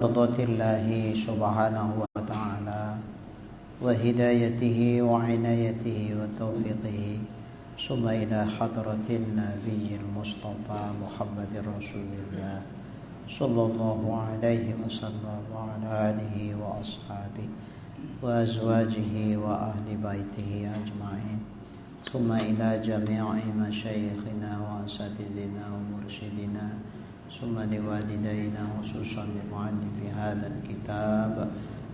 رضوة الله سبحانه وتعالى وهدايته وعنايته وتوفيقه ثم إلى حضرة النبي المصطفى محمد رسول الله صلى الله عليه وسلم وعلى آله وأصحابه وأزواجه وأهل بيته أجمعين ثم إلى جميع مشايخنا وأساتذتنا ومرشدنا ثم لوالدينا خصوصا لمؤلف هذا الكتاب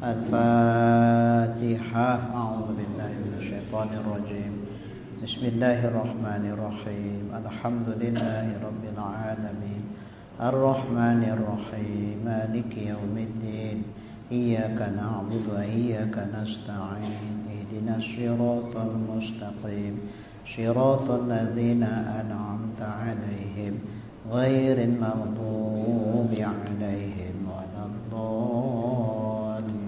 الفاتحة. أعوذ بالله من الشيطان الرجيم. بسم الله الرحمن الرحيم. الحمد لله رب العالمين الرحمن الرحيم مالك يوم الدين إياك نعبد وإياك نستعين اهدنا الصراط المستقيم صراط الذين أنعمت عليهم غير المغضوب عليهم ولا الضالين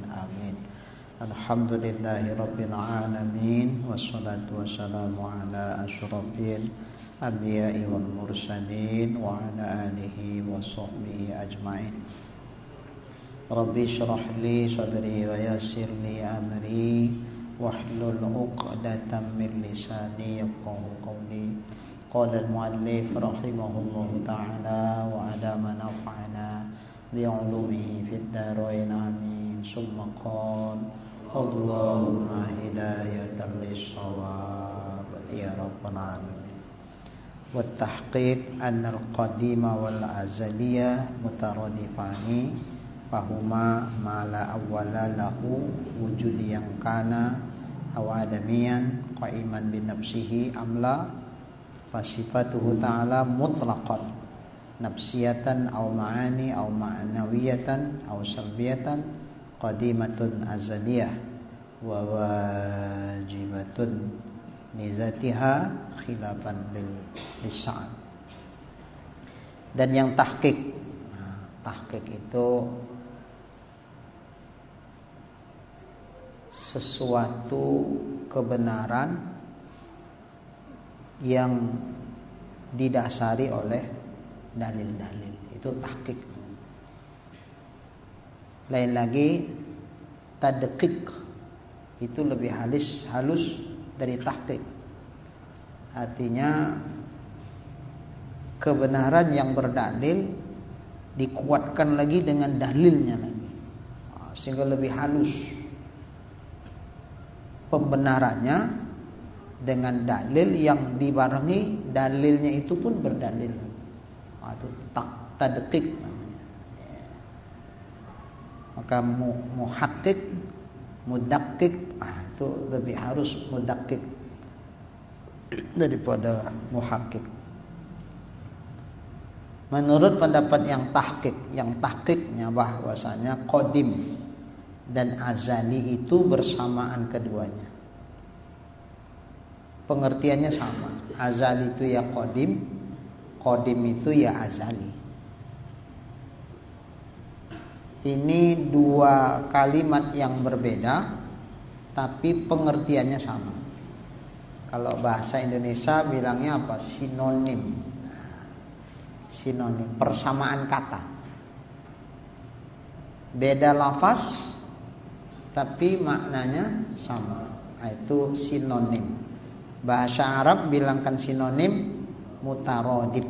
آمين. الحمد لله رب العالمين والصلاة والسلام على أشرف الأنبياء والمرسلين وعلى آله وصحبه أجمعين. ربي اشرح لي صدري ويسر لي أمري واحلل عقدة من لساني يفقهوا قولي. قال المؤلف رحمه الله تعالى وأدام نفعنا بعلومه في الدارين آمين. ثم قال اللهم هداية للصواب يا رب العالمين. والتحقيق أن القديم والأزلية مترادفان فهما ما لا أول له وجود yang kana أو عدميا قائما بنفسه أم لا fasifatuhu ta'ala mutlaqan nafsiyatan aw ma'ani aw ma'nawiyatan aw salbiyatan qadimatun azaliyah wa wajibatun nizatiha khilafan lisan. Dan yang tahqiq, tahqiq itu sesuatu kebenaran yang didasari oleh dalil-dalil, itu tahqiq. Lain lagi tadqiq, itu lebih halus dari tahqiq. Artinya kebenaran yang berdalil dikuatkan lagi dengan dalilnya lagi, sehingga lebih halus pembenarannya dengan dalil yang dibarengi dalilnya itu pun berdalil. Itu tadqiq namanya. Maka muhaqqiq, mudaqqiq, itu lebih harus mudaqqiq daripada muhaqqiq. Menurut pendapat yang tahqiqnya bahwasanya qadim dan azali itu bersamaan keduanya. Pengertiannya sama. Azali itu ya qadim, qadim itu ya azali. Ini dua kalimat yang berbeda tapi pengertiannya sama. Kalau bahasa Indonesia bilangnya apa? Sinonim. Sinonim, persamaan kata. Beda lafaz tapi maknanya sama. Itu sinonim. Bahasa Arab bilangkan sinonim mutaradib,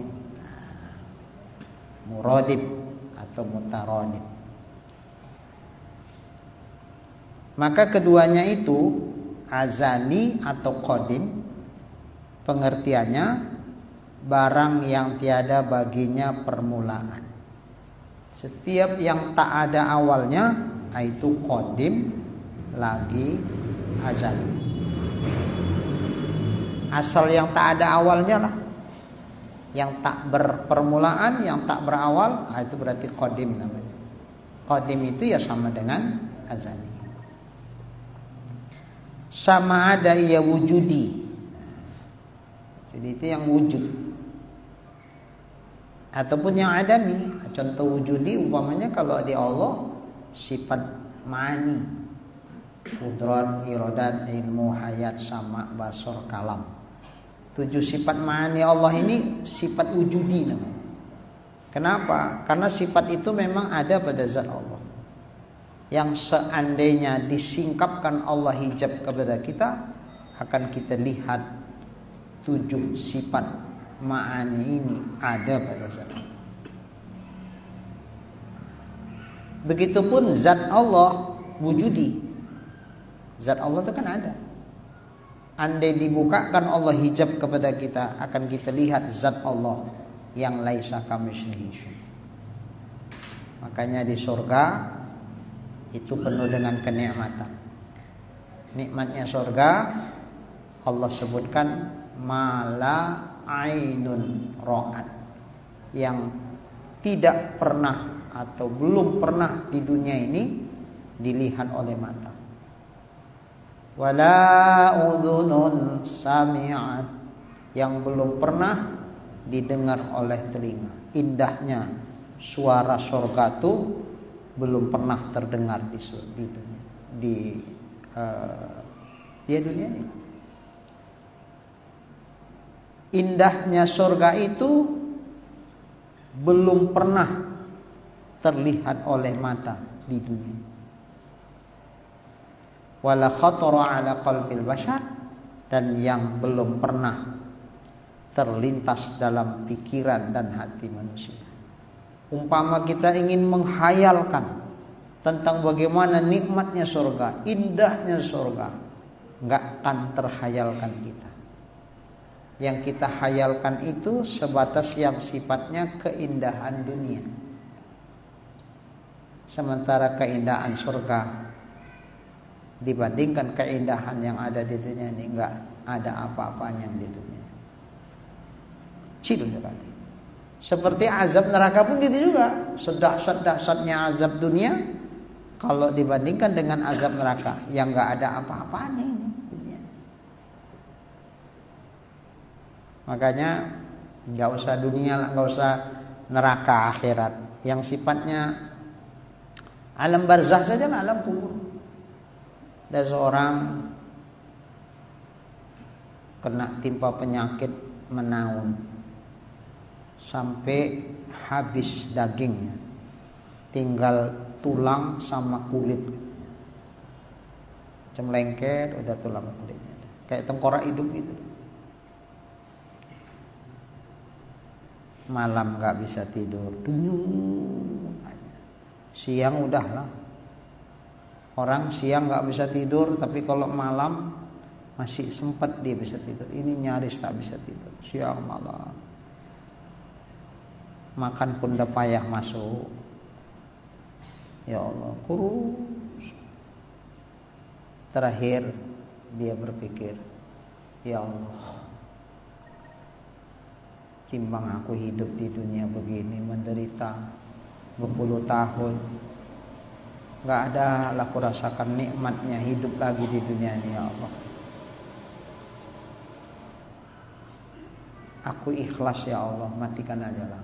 muradib atau mutaradib. Maka keduanya itu azali atau qadim, pengertiannya barang yang tiada baginya permulaan. Setiap yang tak ada awalnya itu qadim lagi azali. Asal yang tak ada awalnya lah, yang tak berpermulaan, yang tak berawal, itu berarti qadim namanya. Qadim itu ya sama dengan azali. Sama ada ia wujudi. Jadi itu yang wujud. Ataupun yang adami. Contoh wujudi umpamanya kalau di Allah sifat ma'ani, qudrat, iradat, ilmu, hayat, sama, basar, kalam. 7 sifat ma'ani Allah ini sifat wujudi namanya. Kenapa? Karena sifat itu memang ada pada zat Allah. Yang seandainya disingkapkan Allah hijab kepada kita, akan kita lihat 7 sifat ma'ani ini ada pada zat Allah. Begitupun zat Allah wujudi. Zat Allah itu kan ada. Andai dibukakan Allah hijab kepada kita, akan kita lihat zat Allah yang laisa kamitslihi syai'. Makanya di surga itu penuh dengan kenikmatan. Nikmatnya surga Allah sebutkan mala ainun ra'at, yang tidak pernah atau belum pernah di dunia ini dilihat oleh mata. Wala udhunun sami'at, yang belum pernah didengar oleh telinga. Indahnya suara surga itu belum pernah terdengar di dunia, di dunia ini. Indahnya surga itu belum pernah terlihat oleh mata di dunia. Wala khatara ala qalbil bashar, dan yang belum pernah terlintas dalam pikiran dan hati manusia. Umpama kita ingin menghayalkan tentang bagaimana nikmatnya surga, indahnya surga, enggak akan terhayalkan kita. Yang kita hayalkan itu sebatas yang sifatnya keindahan dunia. Sementara keindahan surga dibandingkan keindahan yang ada di dunia ini, enggak ada apa-apanya di dunia. Kecil sekali. Seperti azab neraka pun gitu juga. Sedahsyat-dahsyatnya azab dunia kalau dibandingkan dengan azab neraka yang enggak ada apa-apanya ini dunia. Makanya enggak usah dunia, enggak usah neraka akhirat. Yang sifatnya alam barzakh saja, alam kubur. Ada seorang kena timpa penyakit menaun sampai habis dagingnya, tinggal tulang sama kulit. Cemlengket udah tulang kulitnya, kayak tengkorak hidup gitu. Malam gak bisa tidur, denyum aja. Siang udahlah. Orang siang gak bisa tidur, tapi kalau malam masih sempat dia bisa tidur. Ini nyaris tak bisa tidur, siang malam. Makan pun udah payah masuk. Ya Allah, kurus. Terakhir dia berpikir, ya Allah, timbang aku hidup di dunia begini menderita berpuluh tahun, gak ada lah aku rasakan nikmatnya hidup lagi di dunia ini, ya Allah. Aku ikhlas ya Allah, matikan aja lah.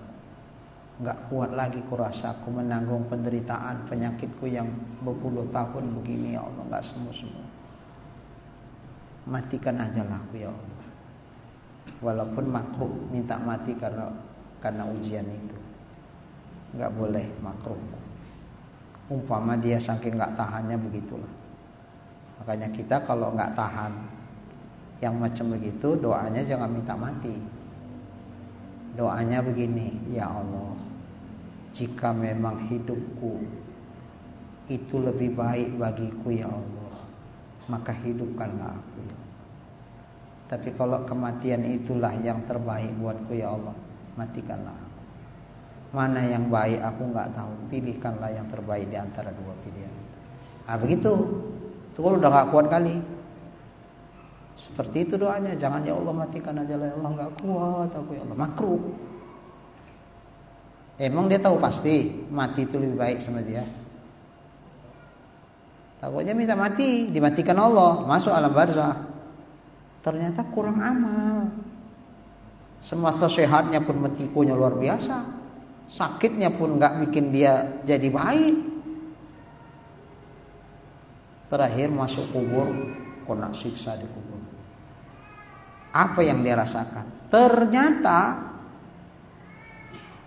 Gak kuat lagi kurasa aku menanggung penderitaan penyakitku yang berpuluh tahun begini, ya Allah. Gak sembuh-sembuh. Matikan aja lah aku, ya Allah. Walaupun makruh minta mati karena ujian itu, gak boleh makruh. Umpama dia saking gak tahannya, begitulah. Makanya kita kalau gak tahan yang macam begitu, doanya jangan minta mati. Doanya begini, ya Allah, jika memang hidupku itu lebih baik bagiku, ya Allah, maka hidupkanlah aku, ya Allah. Tapi kalau kematian itulah yang terbaik buatku, ya Allah, matikanlah aku. Mana yang baik aku gak tahu, pilihkanlah yang terbaik di antara dua pilihan. Begitu. Itu kalau udah gak kuat kali. Seperti itu doanya. Jangan ya Allah matikan aja lah, ya Allah gak kuat aku, ya Allah. Makruh. Emang dia tahu pasti mati itu lebih baik sama dia? Takutnya minta mati, dimatikan Allah, masuk alam barzakh. Ternyata kurang amal. Semasa sehatnya pun metikunya luar biasa. Sakitnya pun gak bikin dia jadi baik. Terakhir masuk kubur, kena siksa di kubur. Apa yang dia rasakan? Ternyata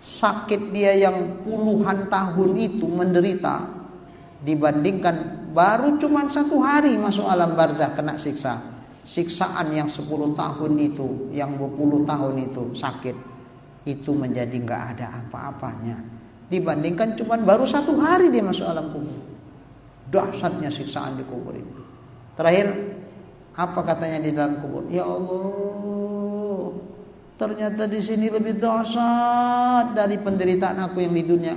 sakit dia yang puluhan tahun itu menderita, dibandingkan baru cuma 1 hari masuk alam barzah kena siksa. Siksaan yang 10 tahun itu, yang 20 tahun itu sakit, itu menjadi gak ada apa-apanya, dibandingkan cuma baru 1 hari dia masuk alam kubur. Dahsyatnya siksaan di kubur itu. Terakhir apa katanya di dalam kubur? Ya Allah, ternyata di sini lebih dahsyat dari penderitaan aku yang di dunia.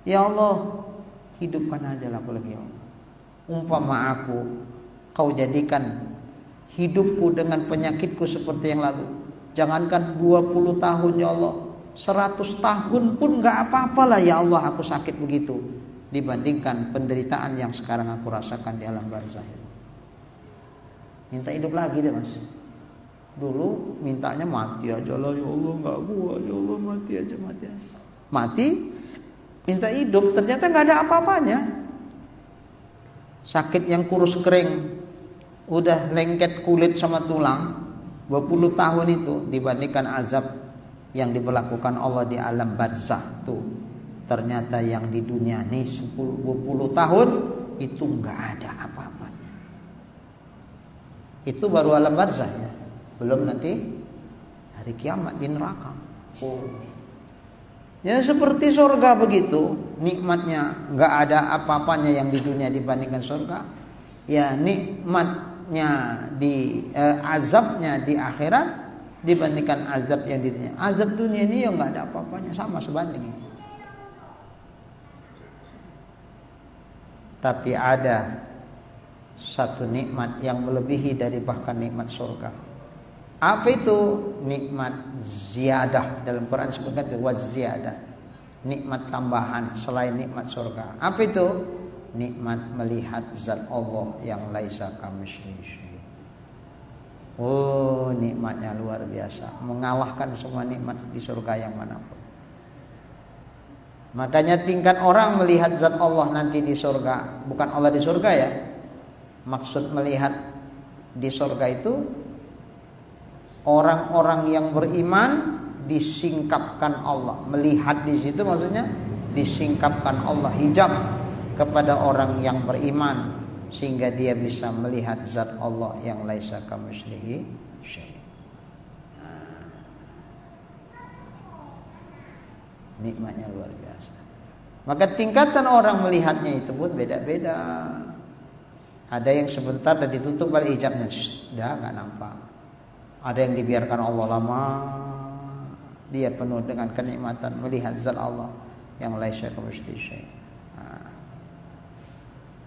Ya Allah, hidupkan aja lah aku lagi, ya Allah. Umpama aku kau jadikan hidupku dengan penyakitku seperti yang lalu, jangankan 20 tahun ya Allah, 100 tahun pun gak apa-apalah ya Allah aku sakit begitu, dibandingkan penderitaan yang sekarang aku rasakan di alam barzah. Minta hidup lagi deh mas. Dulu mintanya mati aja lah ya Allah, gak kuat ya Allah, mati aja. Mati, minta hidup, ternyata gak ada apa-apanya. Sakit yang kurus kering, udah lengket kulit sama tulang 20 tahun itu, dibandingkan azab yang diberlakukan Allah di alam barzah tuh. Ternyata yang di dunia nih 10-20 tahun itu gak ada apa-apanya. Itu baru alam barzah ya, belum nanti hari kiamat di neraka. Ya seperti surga begitu, nikmatnya gak ada apa-apanya yang di dunia dibandingkan surga. Ya nikmatnya di azabnya di akhirat dibandingkan azab yang di dunia. Azab dunia ini yang gak ada apa-apanya, sama sebanding ini. Tapi ada satu nikmat yang melebihi dari bahkan nikmat surga. Apa itu? Nikmat ziyadah. Dalam Quran disebutkan itu waziyadah, nikmat tambahan selain nikmat surga. Apa itu? Nikmat melihat zat Allah yang laisa kamitslihi. Oh, nikmatnya luar biasa, mengalahkan semua nikmat di surga yang manapun. Makanya tingkat orang melihat zat Allah nanti di surga, bukan Allah di surga ya. Maksud melihat di surga itu orang-orang yang beriman disingkapkan Allah. Melihat di situ maksudnya disingkapkan Allah, hijab kepada orang yang beriman, sehingga dia bisa melihat zat Allah yang laisa kamitslihi syai'. Nikmatnya luar biasa. Maka tingkatan orang melihatnya itu pun beda-beda. Ada yang sebentar dan ditutup balik hijabnya, sudah nggak nampak. Ada yang dibiarkan Allah lama, dia penuh dengan kenikmatan melihat zat Allah yang laisa kamitslihi syai'.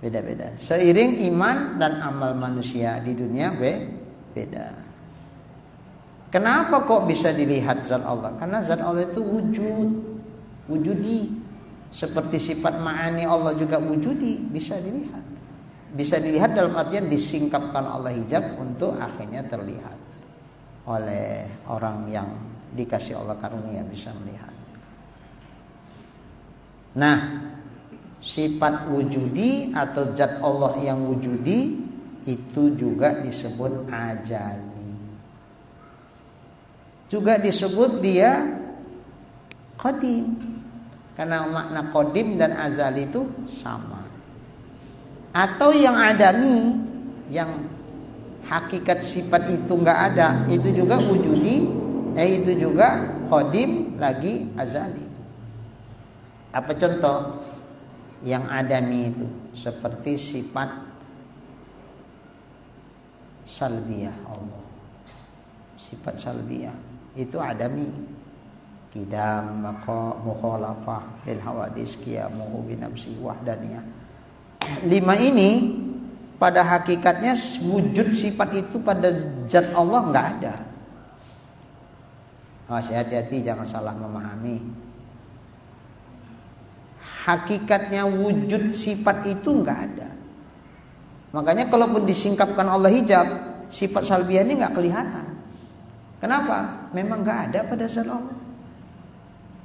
Beda-beda. Seiring iman dan amal manusia di dunia beda. Kenapa kok bisa dilihat zat Allah? Karena zat Allah itu wujudi. Seperti sifat ma'ani Allah juga wujudi, bisa dilihat. Bisa dilihat dalam artian disingkapkan Allah hijab untuk akhirnya terlihat oleh orang yang dikasih Allah karunia bisa melihat. Nah, sifat wujudi atau zat Allah yang wujudi itu juga disebut ajali. Juga disebut dia qadim. Karena makna qadim dan azali itu sama. Atau yang adami, yang hakikat sifat itu enggak ada, itu juga wujudi, itu juga qadim lagi azali. Apa contoh? Yang adami itu seperti sifat salbiyah Allah. Sifat salbiyah itu adami. Qidam, maqa, mukhalafah, lil hawadis, qiyamuhu bi nafsi, wahdaniyah. 5 ini pada hakikatnya wujud sifat itu pada zat Allah enggak ada. Hati-hati jangan salah memahami. Hakikatnya wujud sifat itu enggak ada. Makanya kalaupun disingkapkan Allah hijab, sifat salbiyah ini enggak kelihatan. Kenapa? Memang enggak ada pada zat Allah.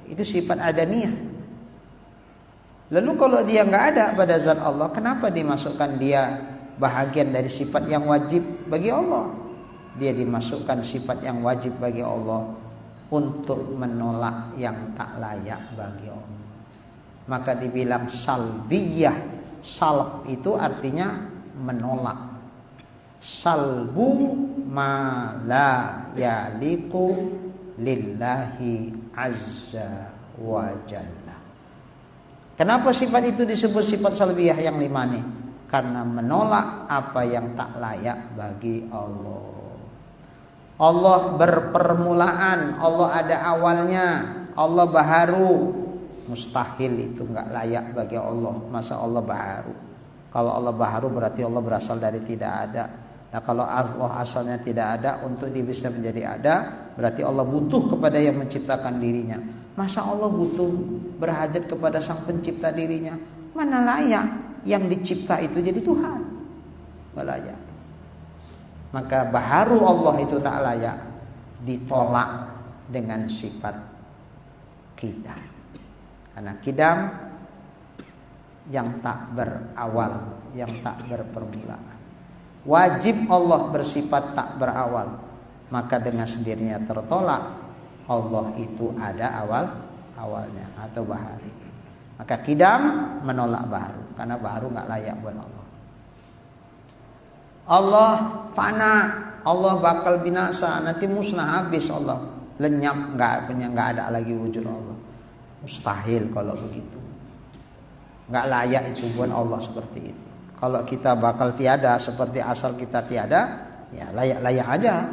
Itu sifat adamiyah. Lalu kalau dia enggak ada pada zat Allah, kenapa dimasukkan dia bahagian dari sifat yang wajib bagi Allah? Dia dimasukkan sifat yang wajib bagi Allah untuk menolak yang tak layak bagi Allah. Maka dibilang salbiyah. Salb itu artinya menolak. Salbu ma la yaliqu lillahi azza wa jalla. Kenapa sifat itu disebut sifat salbiyah yang 5 nih? Karena menolak apa yang tak layak bagi Allah. Allah berpermulaan, Allah ada awalnya, Allah baharu. Mustahil itu enggak layak bagi Allah. Masa Allah baharu? Kalau Allah baharu berarti Allah berasal dari tidak ada. Nah, kalau Allah asalnya tidak ada, untuk dia bisa menjadi ada, berarti Allah butuh kepada yang menciptakan dirinya. Masa Allah butuh berhajat kepada sang pencipta dirinya? Mana layak yang dicipta itu jadi Tuhan? Enggak layak. Maka baharu Allah itu tak layak, ditolak dengan sifat qidam. Karena qidam yang tak berawal, yang tak berpermulaan. Wajib Allah bersifat tak berawal, maka dengan sendirinya tertolak. Allah itu ada awalnya atau baharu. Maka qidam menolak baharu, karena baharu enggak layak buat Allah. Allah fana, Allah bakal binasa, nanti musnah, habis Allah, lenyap, enggak ada lagi wujud Allah. Mustahil kalau begitu. Enggak layak itu buat Allah seperti itu. Kalau kita bakal tiada seperti asal kita tiada, ya layak-layak aja.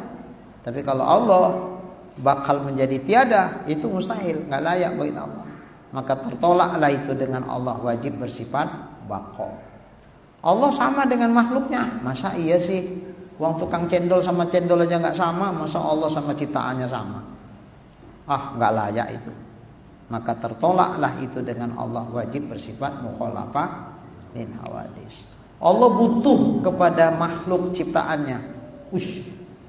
Tapi kalau Allah bakal menjadi tiada, itu mustahil, enggak layak bagi Allah. Maka tertolaklah itu dengan Allah wajib bersifat baqa. Allah sama dengan makhluknya. Masa iya sih? Wong tukang cendol sama cendol aja enggak sama, masa Allah sama ciptaannya sama? Enggak layak itu. Maka tertolaklah itu dengan Allah wajib bersifat mukhalafah lil hawadis. Allah butuh kepada makhluk ciptaannya.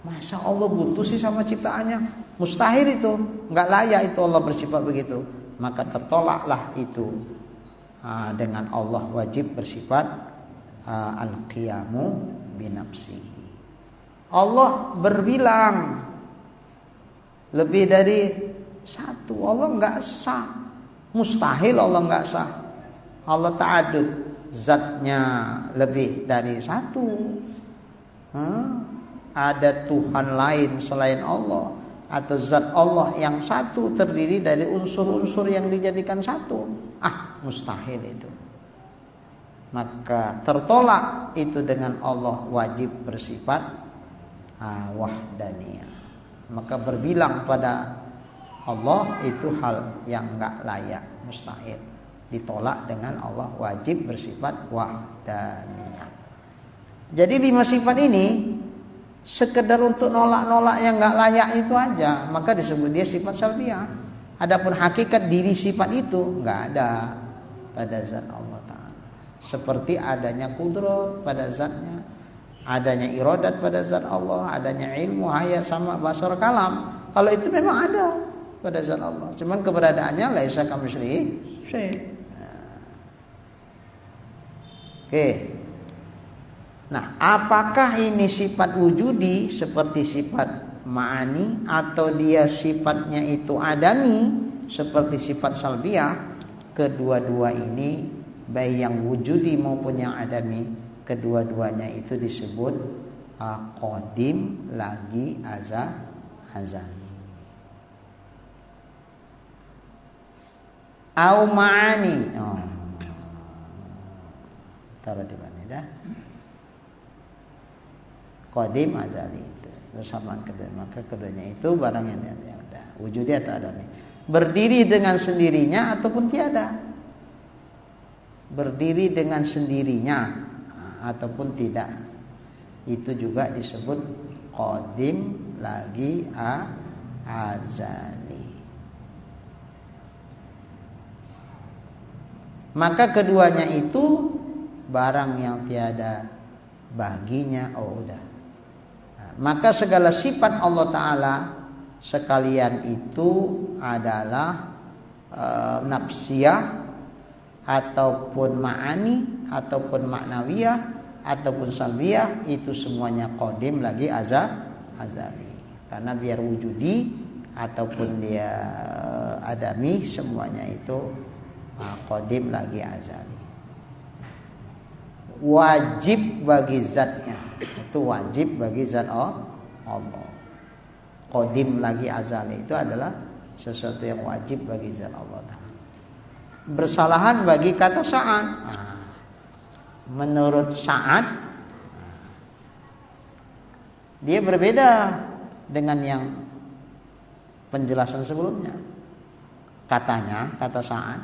Masa Allah butuh sih sama ciptaannya? Mustahil itu, enggak layak itu Allah bersifat begitu. Maka tertolaklah itu dengan Allah wajib bersifat al-qiyamu binafsihi. Allah berbilang lebih dari satu. Allah enggak sah. Mustahil Allah enggak sah. Allah ta'adud, zatnya lebih dari satu. Ada Tuhan lain selain Allah, atau zat Allah yang satu terdiri dari unsur-unsur yang dijadikan satu? Mustahil itu. Maka tertolak itu dengan Allah wajib bersifat wahdaniyah. Maka berbilang pada Allah itu hal yang enggak layak, mustahil. Ditolak dengan Allah wajib bersifat wahdaniyah. Jadi 5 sifat ini sekedar untuk nolak-nolak yang enggak layak itu aja, maka disebut dia sifat salbiyah. Adapun hakikat diri sifat itu enggak ada pada zat Allah Ta'ala. Seperti adanya kudrat pada zatnya, adanya iradat pada zat Allah, adanya ilmu, hayat, sama, basar, kalam. Kalau itu memang ada pada zat Allah, cuman keberadaannya laisa kamitslihi syai'. Oke. Nah, apakah ini sifat wujudi seperti sifat ma'ani, atau dia sifatnya itu adami seperti sifat salbiyah? Kedua-dua ini, baik yang wujudi maupun yang adami, kedua-duanya itu disebut qadim lagi azali. Au ma'ani. Taruh di mana dah? Qadim azali itu bersamaan kedua. Maka keduanya itu barang yang ada, wujudi atau adami. Berdiri dengan sendirinya ataupun tiada. Berdiri dengan sendirinya ataupun tidak. Itu juga disebut qadim lagi azali. Maka keduanya itu barang yang tiada baginya. Udah. Maka segala sifat Allah Ta'ala sekalian itu adalah nafsiyah ataupun ma'ani ataupun maknawiyah ataupun salbiyah, itu semuanya qadim lagi azali. Karena biar wujudi ataupun dia adami, semuanya itu qadim lagi azali. Wajib bagi zatnya, itu wajib bagi zat Allah. Qadim lagi azali itu adalah sesuatu yang wajib bagi zat Allah Ta'ala. Bersalahan bagi kata Sa'ad. Menurut Sa'ad, dia berbeda dengan yang penjelasan sebelumnya. Katanya, kata Sa'ad,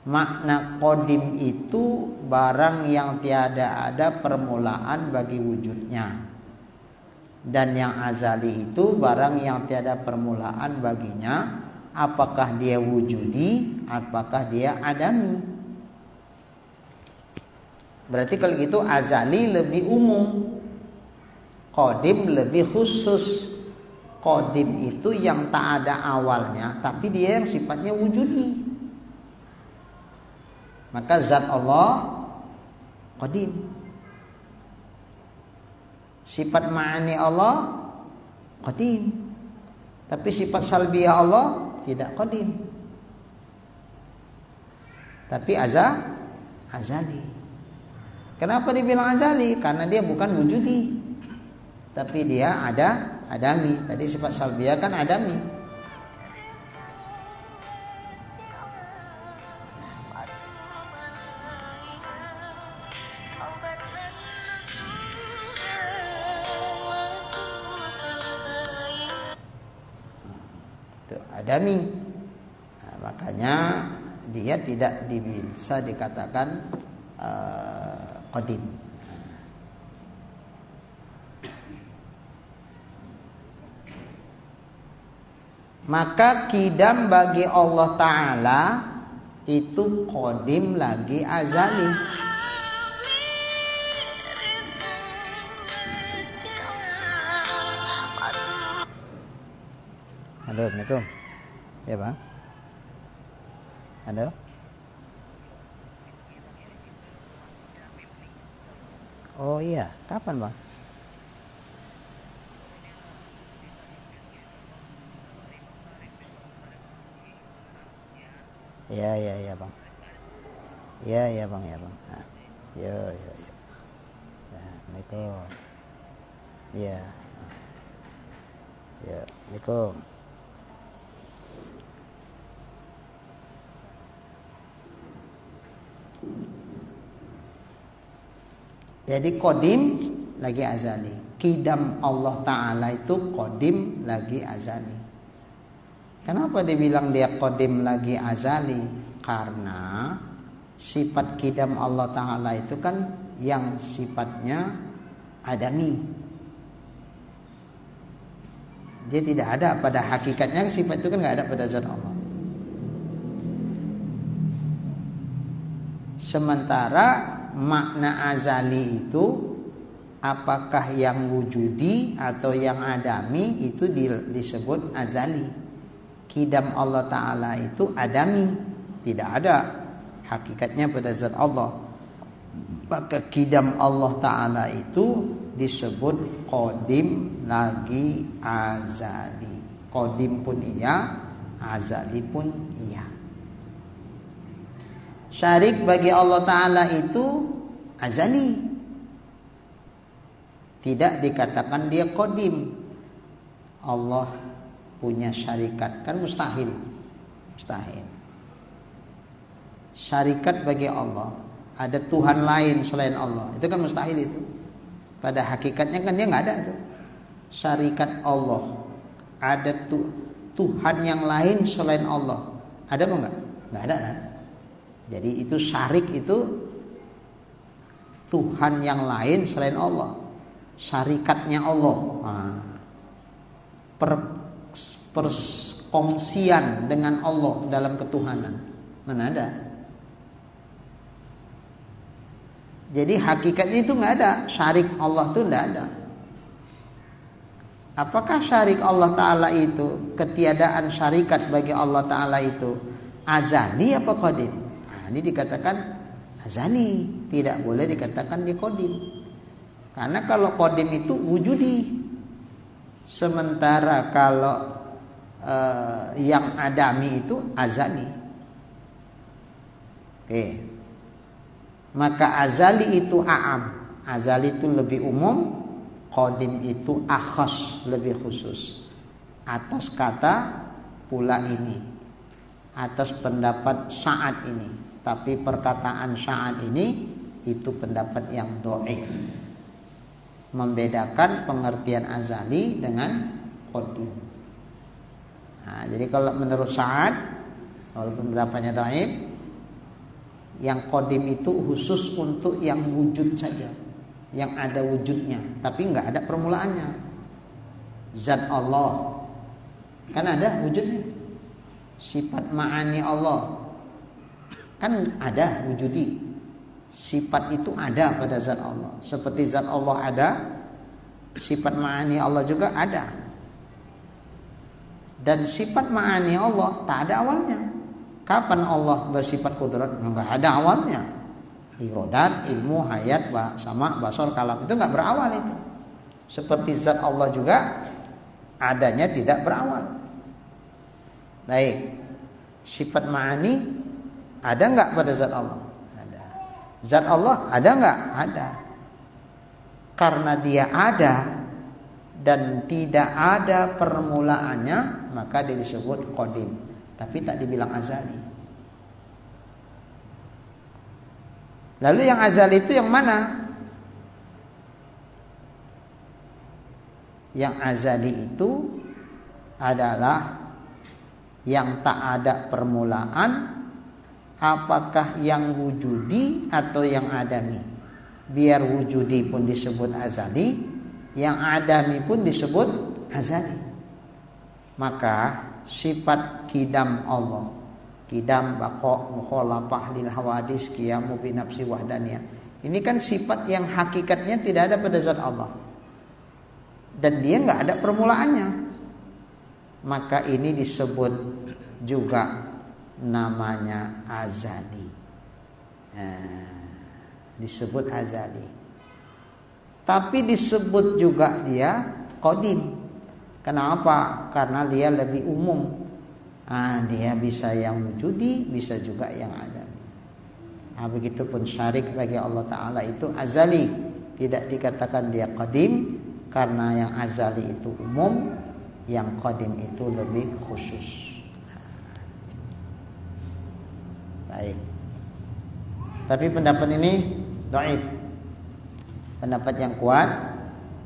makna qadim itu barang yang tiada ada permulaan bagi wujudnya. Dan yang azali itu barang yang tiada permulaan baginya, apakah dia wujudi, apakah dia adami. Berarti kalau gitu azali lebih umum, qadim lebih khusus. Qadim itu yang tak ada awalnya, tapi dia yang sifatnya wujudi. Maka zat Allah qadim. Sifat ma'ani Allah qadim. Tapi sifat salbiyah Allah tidak qadim. Tapi azali. Kenapa dibilang azali? Karena dia bukan wujudi, tapi dia adami. Tadi sifat salbiyah kan adami. Itu adami. Nah, makanya dia tidak bisa dikatakan qadim. Maka kidam bagi Allah Ta'ala itu qadim lagi azali. Halo, Assalamualaikum. Ya Bang. Halo. Oh iya, kapan Bang? Ya Bang. Ya Bang. Nah, ya. Assalamualaikum. Ya. Ya, Assalamualaikum. Jadi qadim lagi azali. Kidam Allah Ta'ala itu qadim lagi azali. Kenapa dibilang dia qadim lagi azali? Karena sifat kidam Allah Ta'ala itu kan yang sifatnya adami. Dia tidak ada pada hakikatnya, sifat itu kan gak ada pada zat Allah. Sementara makna azali itu apakah yang wujudi atau yang adami itu disebut azali. Kidam Allah Ta'ala itu adami, tidak ada hakikatnya pada zat Allah. Maka kidam Allah Ta'ala itu disebut qadim lagi azali. Qadim pun iya, azali pun iya. Syarik bagi Allah Ta'ala itu azali, tidak dikatakan dia qadim. Allah punya syarikat, kan mustahil. Syarikat bagi Allah, ada Tuhan lain selain Allah, itu kan mustahil itu. Pada hakikatnya kan dia nggak ada itu. Syarikat Allah, ada Tuhan yang lain selain Allah, ada apa enggak? Nggak ada kan? Jadi itu syarik itu Tuhan yang lain selain Allah, syarikatnya Allah. Perkongsian dengan Allah dalam ketuhanan, mana ada? Jadi hakikatnya itu nggak ada, syarik Allah itu nggak ada. Apakah syarik Allah Ta'ala itu, ketiadaan syarikat bagi Allah Ta'ala itu azali apa qadim? Nah, ini dikatakan azali, tidak boleh dikatakan dia qadim. Karena kalau qadim itu wujudi. Sementara kalau yang adami itu azali. Oke. Maka azali itu a'am. Azali itu lebih umum, qadim itu akhas, lebih khusus. Atas kata pula ini, atas pendapat Sa'ad ini. Tapi perkataan Sa'ad ini itu pendapat yang dhaif. Membedakan pengertian azali dengan qadim. Nah, jadi kalau menurut Sa'ad, walaupun pendapatnya dhaif, yang qadim itu khusus untuk yang wujud saja, yang ada wujudnya, tapi nggak ada permulaannya. Zat Allah kan ada wujudnya. Sifat ma'ani Allah kan ada wujudi. Sifat itu ada pada zat Allah. Seperti zat Allah ada, sifat ma'ani Allah juga ada. Dan sifat ma'ani Allah tak ada awalnya. Kapan Allah bersifat kudrat? Enggak ada awalnya. Irodat, ilmu, hayat, sama, basar, kalam itu enggak berawal itu. Seperti zat Allah juga adanya tidak berawal. Baik. Sifat ma'ani ada enggak pada zat Allah? Ada. Zat Allah ada enggak? Ada. Karena dia ada dan tidak ada permulaannya, maka dia disebut qadim. Tapi tak dibilang azali. Lalu yang azali itu yang mana? Yang azali itu adalah yang tak ada permulaan, apakah yang wujudi atau yang adami. Biar wujudi pun disebut azali, yang adami pun disebut azali. Maka sifat kidam Allah, kidam, baqa, mukhalafah lil hawadis, qiyamu bi nafsi wahdaniyah, ini kan sifat yang hakikatnya tidak ada pada zat Allah, dan dia nggak ada permulaannya. Maka ini disebut juga namanya azali. Disebut azali. Tapi disebut juga dia qadim. Kenapa? Karena dia lebih umum. Dia bisa yang wujudi, bisa juga yang adami. Begitupun syarik bagi Allah Ta'ala itu azali. Tidak dikatakan dia qadim, karena yang azali itu umum, yang qadim itu lebih khusus. Baik. Tapi pendapat ini dhaif. Pendapat yang kuat,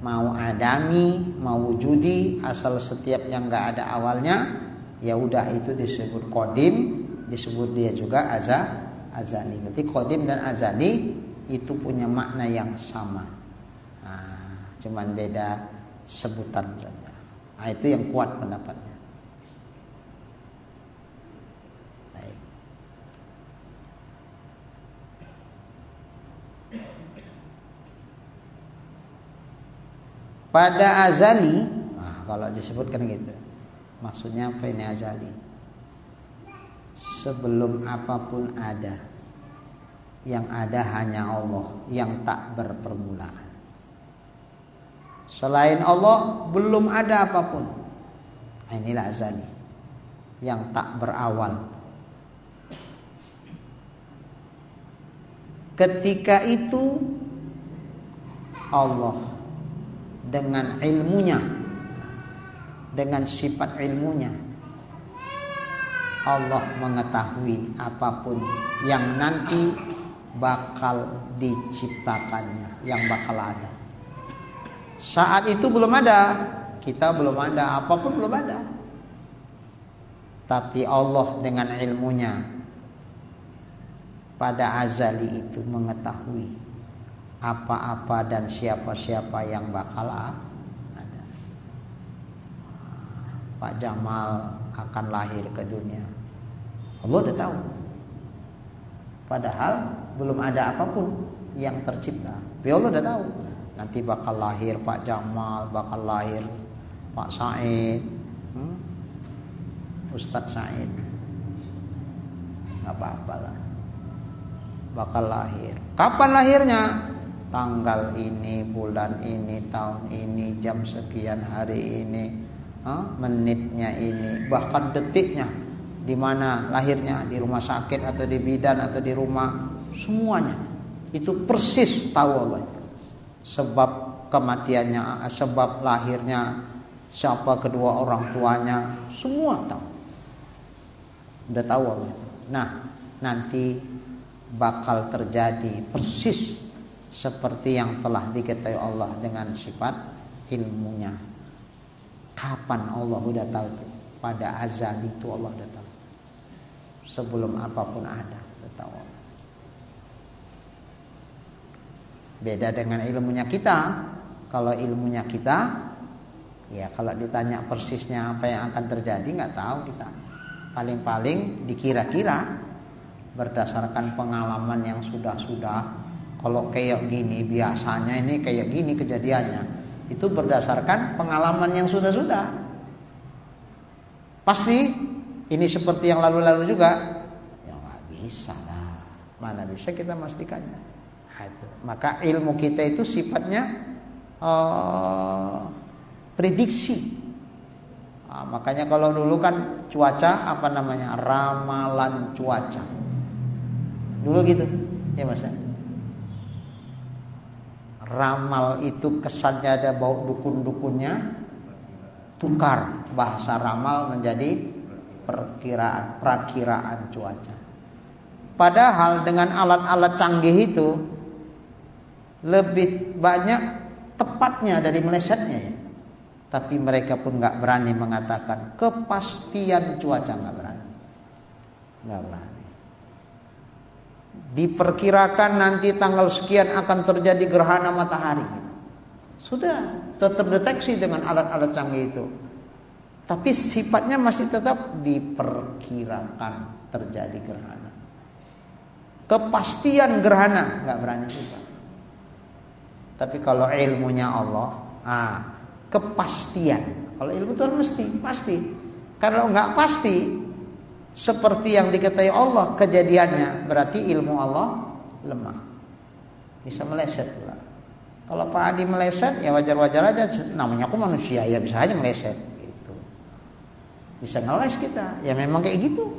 mau adami, mau wujudi, asal setiap yang nggak ada awalnya, ya udah itu disebut qadim, disebut dia juga azali. Berarti qadim dan azali itu punya makna yang sama. Cuman beda sebutan saja. Itu yang kuat pendapatnya. Baik. Pada azali, kalau disebutkan gitu, maksudnya apa ini azali? Sebelum apapun ada, yang ada hanya Allah, yang tak berpermulaan. Selain Allah belum ada apapun. Inilah azali, yang tak berawal. Ketika itu Allah dengan ilmunya, dengan sifat ilmunya, Allah mengetahui apapun yang nanti bakal diciptakannya, yang bakal ada. Saat itu belum ada, kita belum ada, apapun belum ada. Tapi Allah dengan ilmunya pada azali itu mengetahui apa-apa dan siapa-siapa yang bakal ada. Pak Jamal akan lahir ke dunia, Allah udah tahu. Padahal belum ada apapun yang tercipta, tapi Allah udah tahu. Nanti bakal lahir Pak Jamal, bakal lahir Pak Said, Ustadz Said, nggak apa-apalah, bakal lahir. Kapan lahirnya? Tanggal ini, bulan ini, tahun ini, jam sekian, hari ini. menitnya ini, bahkan detiknya, di mana lahirnya, di rumah sakit atau di bidan atau di rumah, semuanya itu persis tahu Allah. Sebab kematiannya, sebab lahirnya, siapa kedua orang tuanya, semua tahu. Udah tahu Allah. Nah, nanti bakal terjadi persis seperti yang telah diketahui Allah dengan sifat ilmunya. Kapan Allah udah tahu tuh? Pada azal itu Allah udah tahu. Sebelum apapun ada, udah tahu Allah. Beda dengan ilmunya kita. Kalau ilmunya kita, ya kalau ditanya persisnya apa yang akan terjadi nggak tahu kita. Paling-paling dikira-kira berdasarkan pengalaman yang sudah-sudah. Kalau kayak gini biasanya ini kayak gini kejadiannya. Itu berdasarkan pengalaman yang sudah-sudah. Pasti ini seperti yang lalu-lalu juga. Ya nggak bisa lah. Mana bisa kita memastikannya. Nah, itu. Maka ilmu kita itu sifatnya prediksi. Nah, makanya kalau dulu kan cuaca apa namanya, ramalan cuaca. Dulu gitu, ya Mas. Ramal itu kesannya ada bau dukun-dukunnya, tukar bahasa ramal menjadi perakiraan cuaca. Padahal dengan alat-alat canggih itu lebih banyak tepatnya dari melesetnya ya. Tapi mereka pun nggak berani mengatakan kepastian cuaca, nggak berani. Diperkirakan nanti tanggal sekian akan terjadi gerhana matahari. Sudah terdeteksi dengan alat-alat canggih itu. Tapi sifatnya masih tetap diperkirakan terjadi gerhana. Kepastian gerhana nggak berani juga. Tapi kalau ilmunya Allah, kepastian. Kalau ilmu itu mesti pasti. Kalau nggak pasti, seperti yang diketahui Allah kejadiannya, berarti ilmu Allah lemah, bisa meleset pula. Kalau Pak Adi meleset, ya wajar-wajar aja. Namanya aku manusia, ya bisa aja meleset. Gitu. Bisa ngeles kita, ya memang kayak gitu.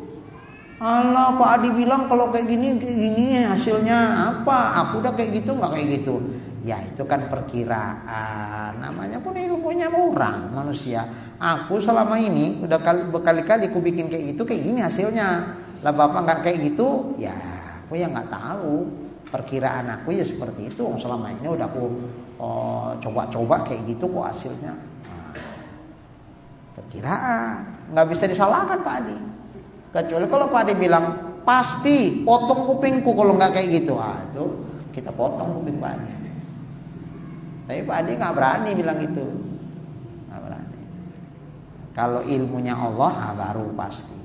Allah, Pak Adi bilang kalau kayak gini hasilnya apa? Aku udah kayak gitu, nggak kayak gitu. Ya itu kan perkiraan. Namanya pun ilmunya orang manusia. Aku selama ini udah berkali-kali aku bikin kayak gitu, kayak gini hasilnya. Lah Bapak nggak kayak gitu, ya aku ya nggak tahu. Perkiraan aku ya seperti itu. Selama ini udah aku coba-coba kayak gitu kok hasilnya. Nah, perkiraan nggak bisa disalahkan Pak Adi. Kecuali kalau Pak Adi bilang pasti potong kupingku kalau nggak kayak gitu. Itu kita potong kuping Pak Adi. Tapi Pak Adi nggak berani bilang gitu, nggak berani. Kalau ilmunya Allah, baru pasti.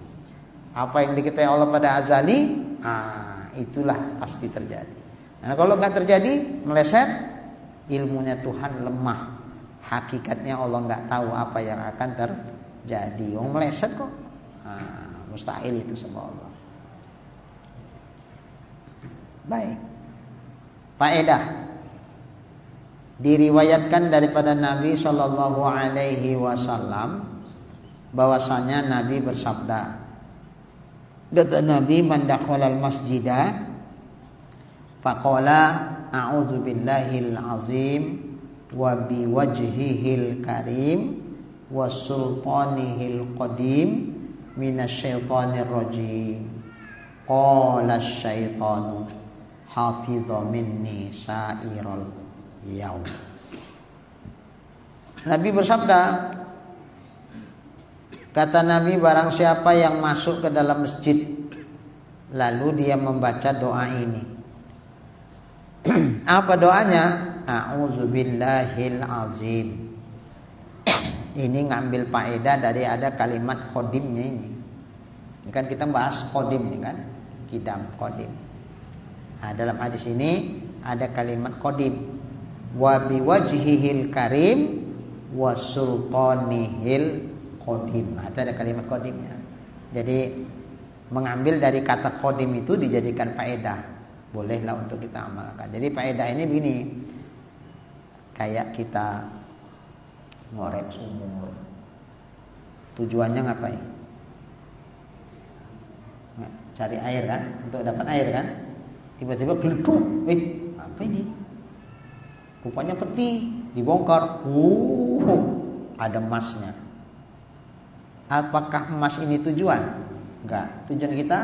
Apa yang diketahui Allah pada azali, itulah pasti terjadi. Nah kalau nggak terjadi, meleset, ilmunya Tuhan lemah. Hakikatnya Allah nggak tahu apa yang akan terjadi. Wong meleset kok, mustahil itu sama Allah. Baik, faedah. Diriwayatkan daripada Nabi Shallallahu Alaihi Wasallam bahwasanya Nabi bersabda, kata Nabi, man dakhalal masjidah faqala a'udzu billahil azim wa biwajhihil karim wa sultanihil qadim minasyaitonir rajim qala asyaitanu hafidha minni sa'iral yaum. Nabi bersabda, kata Nabi, barang siapa yang masuk ke dalam masjid lalu dia membaca doa ini. Apa doanya? A'udzubillahil azim. Ini ngambil faedah dari ada kalimat qadimnya ini. Ini kan kita bahas qadim nih kan, kidam qadim. Nah, dalam hadis ini ada kalimat qadim. Wa biwajhihil karim wa sultanihil qadim. Itu ada kalimat qadimnya. Jadi mengambil dari kata qadim itu dijadikan faedah. Bolehlah untuk kita amalkan. Jadi faedah ini begini. Kayak kita ngorek sumur. Tujuannya ngapain? Cari air kan, untuk dapat air kan. Tiba-tiba geleduk, apa ini? Rupanya peti, dibongkar. Ada emasnya. Apakah emas ini tujuan? Enggak, tujuan kita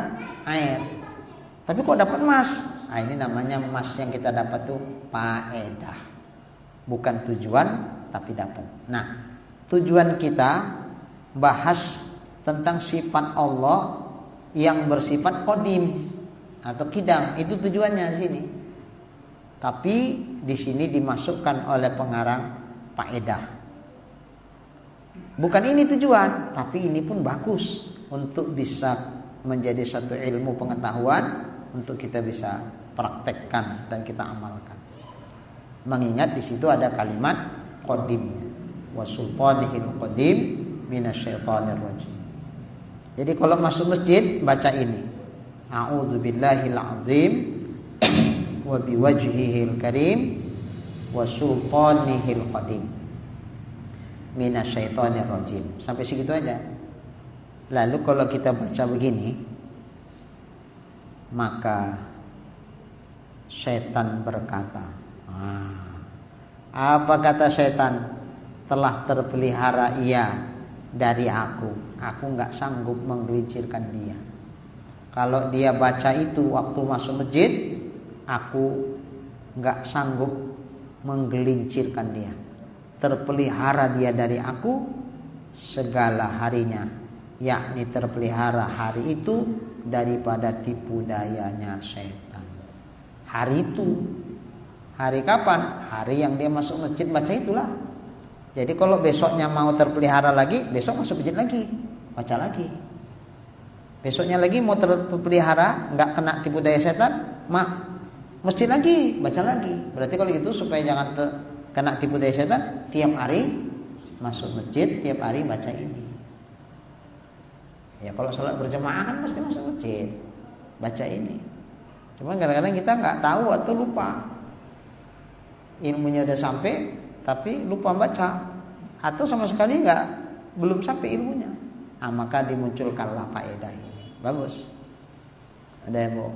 air. Tapi kok dapat emas? Nah, ini namanya emas yang kita dapat tuh faedah. Bukan tujuan, tapi dapat. Nah, tujuan kita bahas tentang sifat Allah yang bersifat qadim atau qidam. Itu tujuannya di sini. Tapi di sini dimasukkan oleh pengarang faedah. Bukan ini tujuan, tapi ini pun bagus untuk bisa menjadi satu ilmu pengetahuan untuk kita bisa praktekkan dan kita amalkan. Mengingat di situ ada kalimat qadimnya, wa sultanihil qadim minasyaitonir rajim. Jadi kalau masuk masjid baca ini. A'udzubillahil azim wa biwajhihil karim wa sultanihil qadim minasyaitonir rajim. Sampai segitu aja. Lalu kalau kita baca begini, maka syaitan berkata, apa kata syaitan? Telah terpelihara ia dari aku enggak sanggup menggelincirkan dia. Kalau dia baca itu waktu masuk masjid, aku enggak sanggup menggelincirkan dia. Terpelihara dia dari aku segala harinya, yakni terpelihara hari itu daripada tipu dayanya syaitan. Hari itu, hari kapan? Hari yang dia masuk masjid baca itulah. Jadi kalau besoknya mau terpelihara lagi, besok masuk masjid lagi, baca lagi. Besoknya lagi mau terpelihara, nggak kena tipu daya setan, masjid lagi, baca lagi. Berarti kalau gitu supaya jangan kena tipu daya setan, tiap hari masuk masjid, tiap hari baca ini. Ya kalau sholat berjamaah kan pasti masuk masjid, baca ini. Cuma kadang-kadang kita nggak tahu atau lupa. Ilmunya udah sampai, tapi lupa baca, atau sama sekali belum sampai ilmunya. Maka dimunculkanlah faedah ini. Bagus. Ada yang mau?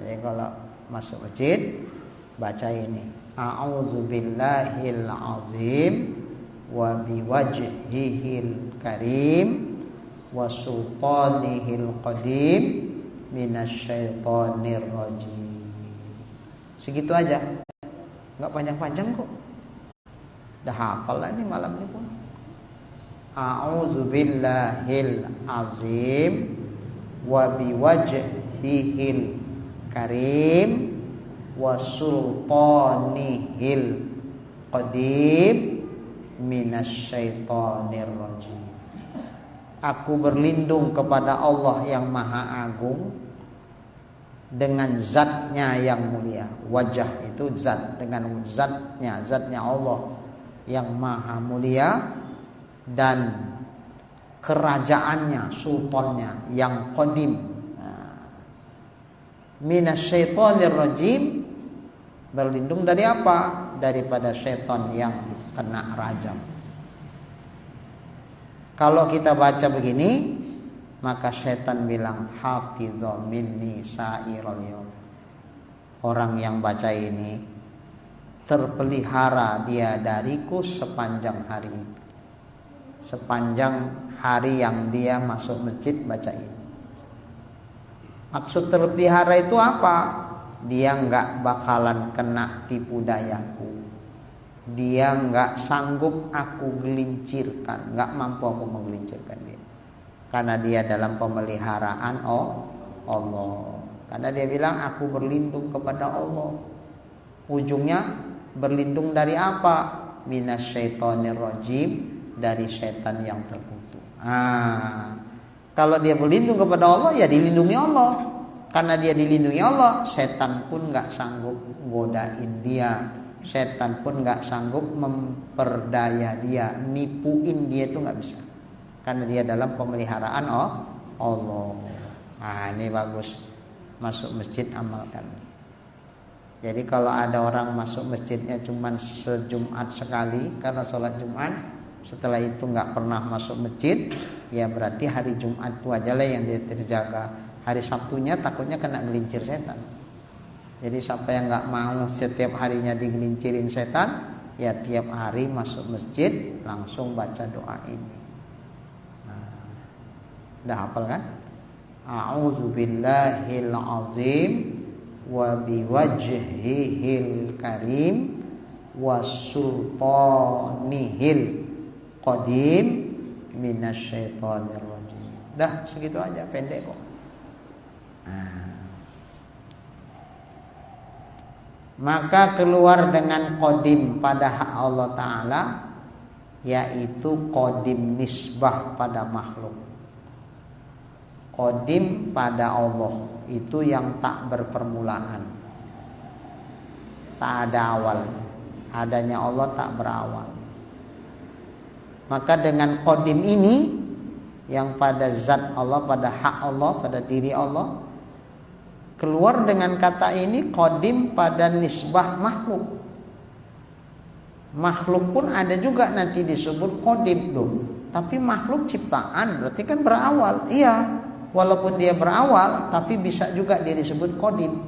Jadi kalau masuk masjid baca ini. A'udzubillahil azim wa biwajhihil karim wa sultanihil qadim minasyaitonir rajim. Segitu aja. Enggak panjang-panjang kok. Dah hafal lah ini malam ini pun. A'udzubillahil azim wa biwajhihil karim wa sultanihil qadim minasyaitonir rajim. Aku berlindung kepada Allah yang maha agung dengan zatnya yang mulia. Wajah itu zat, dengan zatnya Allah yang maha mulia, dan kerajaannya, sultannya yang qadim. Minasyaitonir rajim, berlindung dari apa? Daripada syaitan yang kena rajam. Kalau kita baca begini, maka syaitan bilang hafidha minni sa'iral yaum. Orang yang baca ini terpelihara dia dariku sepanjang hari itu. Sepanjang hari yang dia masuk masjid baca ini. Maksud terpelihara itu apa? Dia enggak bakalan kena tipu dayaku. Dia enggak sanggup aku gelincirkan, enggak mampu aku menggelincirkan dia. Karena dia dalam pemeliharaan Allah. Karena dia bilang aku berlindung kepada Allah. Ujungnya berlindung dari apa? Minasyaitonir rajim, dari setan yang terkutuk. Kalau dia berlindung kepada Allah, ya dilindungi Allah. Karena dia dilindungi Allah, setan pun gak sanggup godain dia. Setan pun gak sanggup memperdaya dia, nipuin dia, itu gak bisa. Karena dia dalam pemeliharaan Allah. Ini bagus. Masuk masjid amalkan. Jadi kalau ada orang masuk masjidnya cuma sejumat sekali karena sholat Jumat, setelah itu nggak pernah masuk masjid, ya berarti hari Jumat itu aja lah yang dia terjaga. Hari Sabtunya takutnya kena gelincir setan. Jadi siapa yang nggak mau setiap harinya digelincirin setan, ya tiap hari masuk masjid langsung baca doa ini. Nah, udah hafal kan? A'udzubillahil azim wa biwajhihil karim wasultanihil qadim minasyaitonir rajim. Dah segitu aja, pendek kok. Maka keluar dengan qadim pada hak Allah Ta'ala, yaitu qadim nisbah pada makhluk. Qadim pada Allah itu yang tak berpermulaan, tak ada awal. Adanya Allah tak berawal. Maka dengan qadim ini, yang pada zat Allah, pada hak Allah, pada diri Allah, keluar dengan kata ini qadim pada nisbah makhluk. Makhluk pun ada juga nanti disebut qadim loh. Tapi makhluk ciptaan berarti kan berawal. Iya, walaupun dia berawal, tapi bisa juga dia disebut qadim.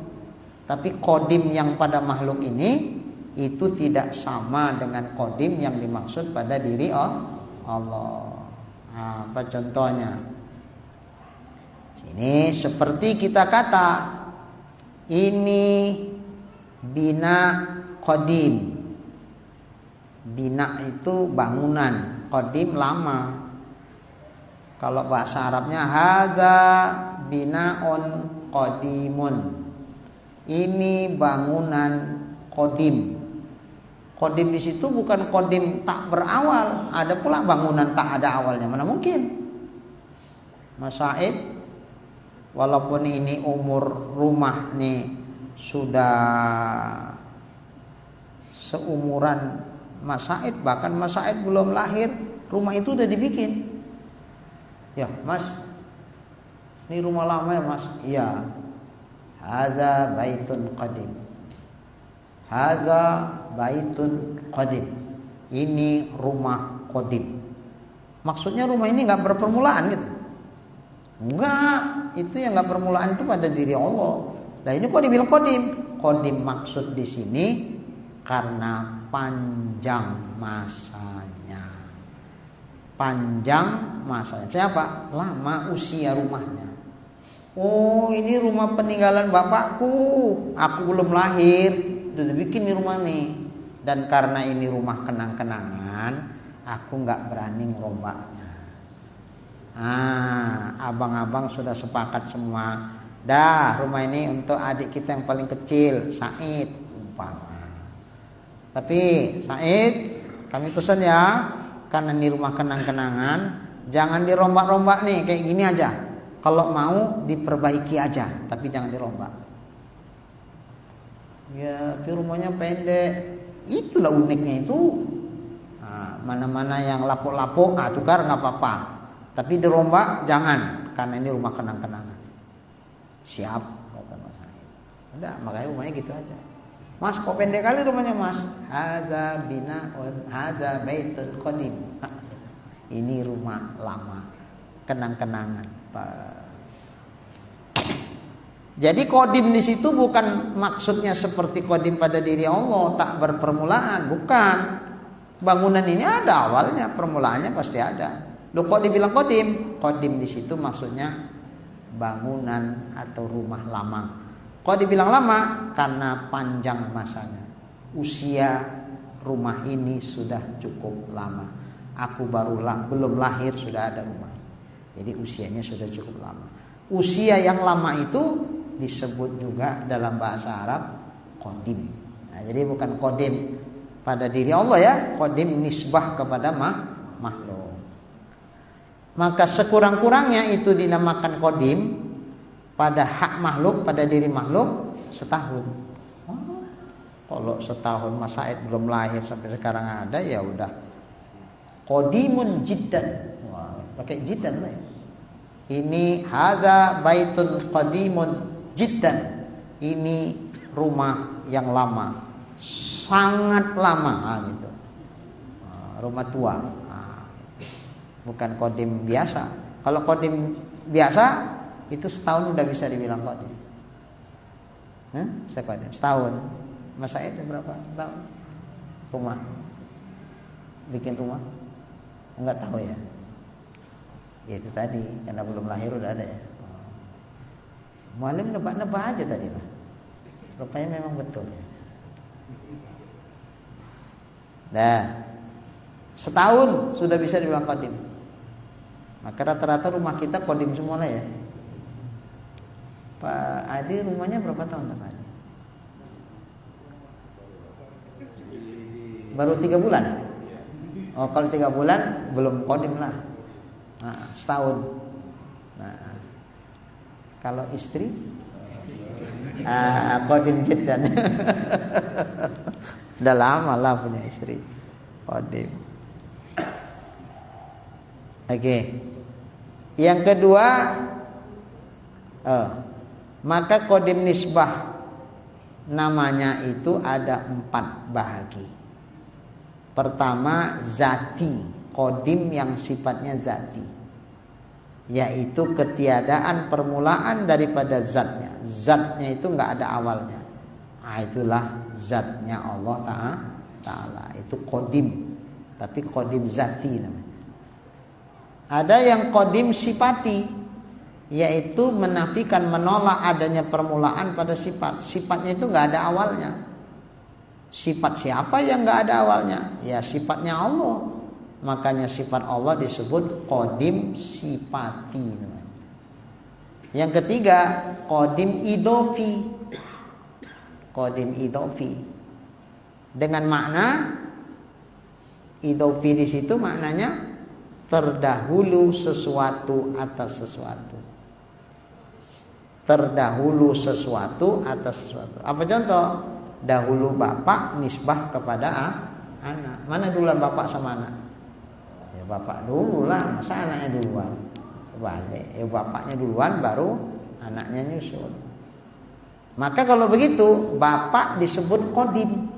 Tapi qadim yang pada makhluk ini itu tidak sama dengan qadim yang dimaksud pada diri Allah. Apa contohnya? Ini seperti kita kata ini bina qadim. Bina itu bangunan, qadim lama. Kalau bahasa Arabnya hadza binaun qadimun. Ini bangunan qadim. Qadim di situ bukan qadim tak berawal, ada pula bangunan tak ada awalnya. Mana mungkin? Mas Said, walaupun ini umur rumah nih sudah seumuran Mas Said, bahkan Mas Said belum lahir, rumah itu udah dibikin. Ya, Mas, ini rumah lama ya, Mas? Iya. Hadza baitun qadim. Hadza baitun qadim. Ini rumah qadim. Maksudnya rumah ini enggak berpermulaan gitu. Enggak, itu yang enggak permulaan itu pada diri Allah. Nah, ini kok dibilang qadim? Qadim maksud di sini karena panjang masanya. Panjang masanya. Siapa? Lama usia rumahnya. Oh, ini rumah peninggalan bapakku. Aku belum lahir, udah dibikin di rumah nih. Dan karena ini rumah kenang-kenangan, aku nggak berani ngerombaknya. Abang-abang sudah sepakat semua. Dah, rumah ini untuk adik kita yang paling kecil, Said umpama. Tapi Said, kami pesan ya, karena ini rumah kenang-kenangan, jangan dirombak-rombak nih, kayak gini aja. Kalau mau diperbaiki aja, tapi jangan dirombak. Ya, tapi rumahnya pendek. Itulah uniknya itu. Mana-mana yang lapuk-lapuk, tukar nggak apa-apa. Tapi dirombak jangan, karena ini rumah kenang-kenangan. Siap, kata Mas Said. Udah, makanya rumahnya gitu aja. Mas, kok pendek kali rumahnya, Mas? Hadza binaun, hadza baitul qadim. Ini rumah lama, kenang-kenangan. Jadi qadim di situ bukan maksudnya seperti qadim pada diri Allah, tak berpermulaan, bukan. Bangunan ini ada awalnya, permulaannya pasti ada. Loh, kok dibilang qadim? Qadim di situ maksudnya bangunan atau rumah lama. Kok dibilang lama? Karena panjang masanya. Usia rumah ini sudah cukup lama. Aku baru belum lahir sudah ada rumah. Jadi usianya sudah cukup lama. Usia yang lama itu disebut juga dalam bahasa Arab qadim. Nah, jadi bukan qadim pada diri Allah ya, qadim nisbah kepada makhluk. Maka sekurang-kurangnya itu dinamakan qadim pada hak makhluk, pada diri makhluk setahun. Kalau setahun Mas Said belum lahir sampai sekarang ada, ya udah qadimun jiddan. Wah, pakai jiddan lah ya. Ini hadza baitun qadimun jiddan. Ini rumah yang lama, sangat lama gitu. Rumah tua. bukan kodim biasa. Kalau kodim biasa itu setahun udah bisa dibilang kodim. Bisa kodim setahun. Masa itu berapa tahun? Rumah, bikin rumah, nggak tahu ya. Ya itu tadi karena belum lahir udah ada ya. Mualim nebak-nebak aja tadi lah. Rupanya memang betul ya. Nah, setahun sudah bisa dibilang kodim. Maka rata-rata rumah kita kodim semua lah ya. Pak Adi rumahnya berapa tahun Pak Adi? Baru 3 bulan. Oh kalau 3 bulan belum kodim lah. Nah, setahun. Nah, kalau istri kodim jiddan. Udah lama lah punya istri kodim. Oke. Yang kedua, maka kodim nisbah namanya itu ada 4 bahagi. Pertama zati, kodim yang sifatnya zati, yaitu ketiadaan permulaan daripada zatnya. Zatnya itu nggak ada awalnya. Itulah zatnya Allah Ta'ala. Itu kodim, tapi kodim zati namanya. Ada yang kodim sifati, yaitu menafikan, menolak adanya permulaan pada sifat. Sifatnya itu nggak ada awalnya. Sifat siapa yang nggak ada awalnya? Ya sifatnya Allah. Makanya sifat Allah disebut kodim sifati. Yang ketiga kodim idofi. Kodim idofi dengan makna idofi di situ maknanya terdahulu sesuatu atas sesuatu. Terdahulu sesuatu atas sesuatu. Apa contoh? Dahulu bapak nisbah kepada anak. Mana duluan bapak sama anak? Ya bapak dulu lah, masa anaknya duluan? Balik. Ya bapaknya duluan baru anaknya nyusul. Maka kalau begitu bapak disebut kodim.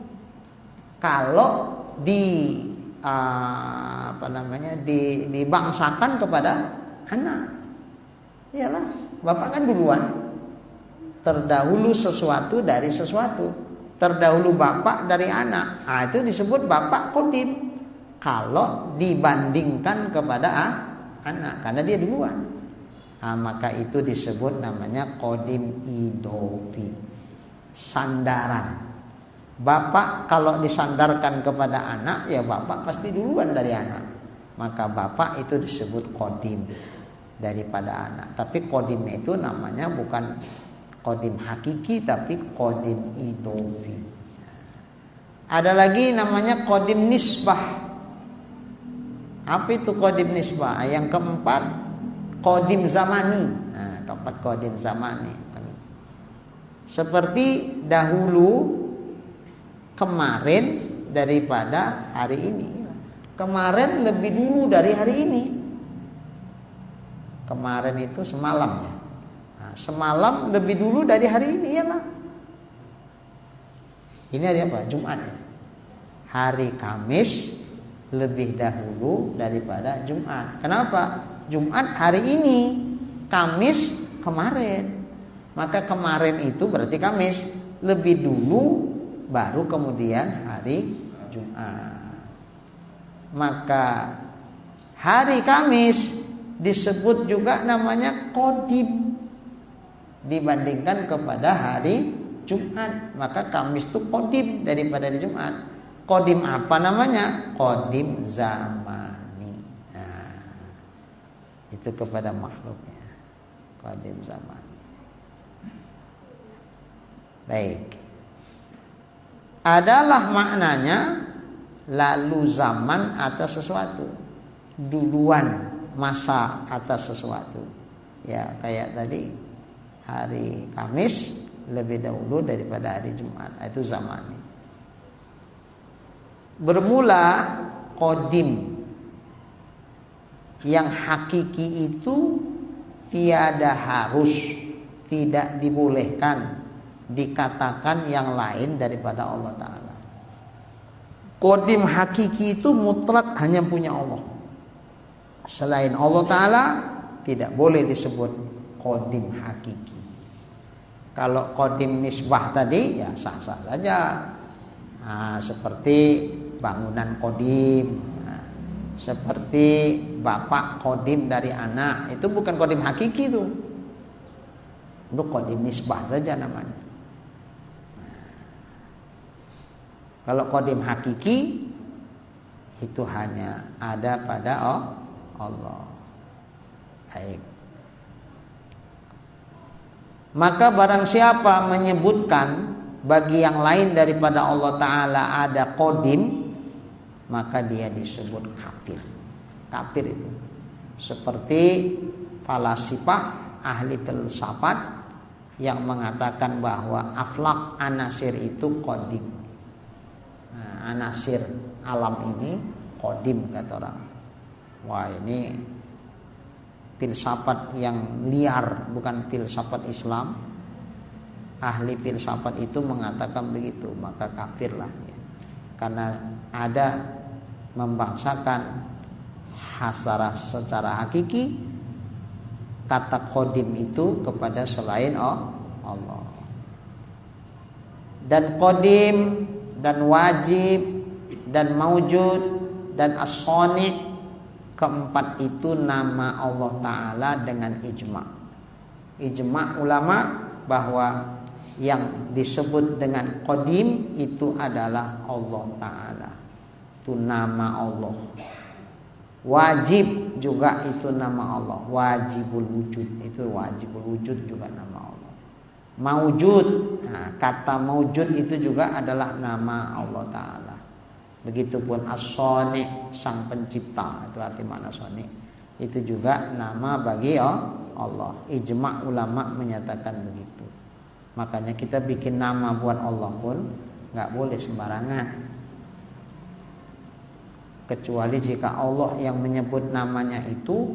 Kalau dibangsakan kepada anak, iyalah bapak kan duluan. Terdahulu sesuatu dari sesuatu. Terdahulu bapak dari anak. Itu disebut bapak kodim. Kalau dibandingkan kepada anak, karena dia duluan. Maka itu disebut namanya kodim idofi. Sandaran. Bapak kalau disandarkan kepada anak, ya bapak pasti duluan dari anak. Maka bapak itu disebut kodim daripada anak. Tapi kodim itu namanya bukan kodim hakiki, tapi kodim idofi. Ada lagi namanya kodim nisbah. Apa itu kodim nisbah? Yang keempat kodim zamani. Keempat kodim zamani. Seperti dahulu, kemarin daripada hari ini. Kemarin lebih dulu dari hari ini. Kemarin itu semalam ya. Semalam lebih dulu dari hari ini ya lah. Ini hari apa? Jumat ya. Hari Kamis lebih dahulu daripada Jumat. Kenapa? Jumat hari ini, Kamis kemarin. Maka kemarin itu berarti Kamis, lebih dulu baru kemudian hari Jumat. Maka hari Kamis disebut juga namanya kodim dibandingkan kepada hari Jumat. Maka Kamis itu kodim daripada hari Jumat. Kodim apa namanya? Kodim zamani. Itu kepada makhluknya. Kodim zamani. Baik. Adalah maknanya lalu zaman atas sesuatu. Duluan masa atas sesuatu. Ya kayak tadi hari Kamis lebih dahulu daripada hari Jumat. Itu zamani. Bermula kodim yang hakiki itu tiada harus, tidak dibolehkan dikatakan yang lain daripada Allah Ta'ala. Kodim hakiki itu mutlak hanya punya Allah. selain Allah Ta'ala tidak boleh disebut qadim hakiki. Kalau qadim nisbah tadi ya sah-sah saja. Seperti bangunan qadim, seperti bapak qadim dari anak, itu bukan qadim hakiki itu. Itu qadim nisbah saja namanya. Kalau qadim hakiki itu hanya ada pada Allah. Baik. Maka barang siapa menyebutkan bagi yang lain daripada Allah Ta'ala ada qadim, maka dia disebut kafir. Kafir itu seperti falasifah, ahli filsafat yang mengatakan bahwa aflak anasir itu qadim. Anasir alam ini qadim kata orang. Wah, ini filsafat yang liar, bukan filsafat Islam. Ahli filsafat itu mengatakan begitu, maka kafirlah dia. Karena ada membangsakan secara hakiki kata qadim itu kepada selain Allah. Dan qadim dan wajib dan maujud dan as-sani', keempat itu nama Allah Ta'ala dengan ijma'. Ijma' ulama bahwa yang disebut dengan qadim itu adalah Allah Ta'ala. Itu nama Allah. Wajib juga itu nama Allah. Wajibul wujud, itu wajibul wujud juga nama Allah. Maujud, kata maujud itu juga adalah nama Allah Ta'ala. Begitupun as-sani', sang pencipta, itu arti makna sani', itu juga nama bagi Allah. Ijma' ulama menyatakan begitu. Makanya kita bikin nama buat Allah pun nggak boleh sembarangan, kecuali jika Allah yang menyebut namanya itu,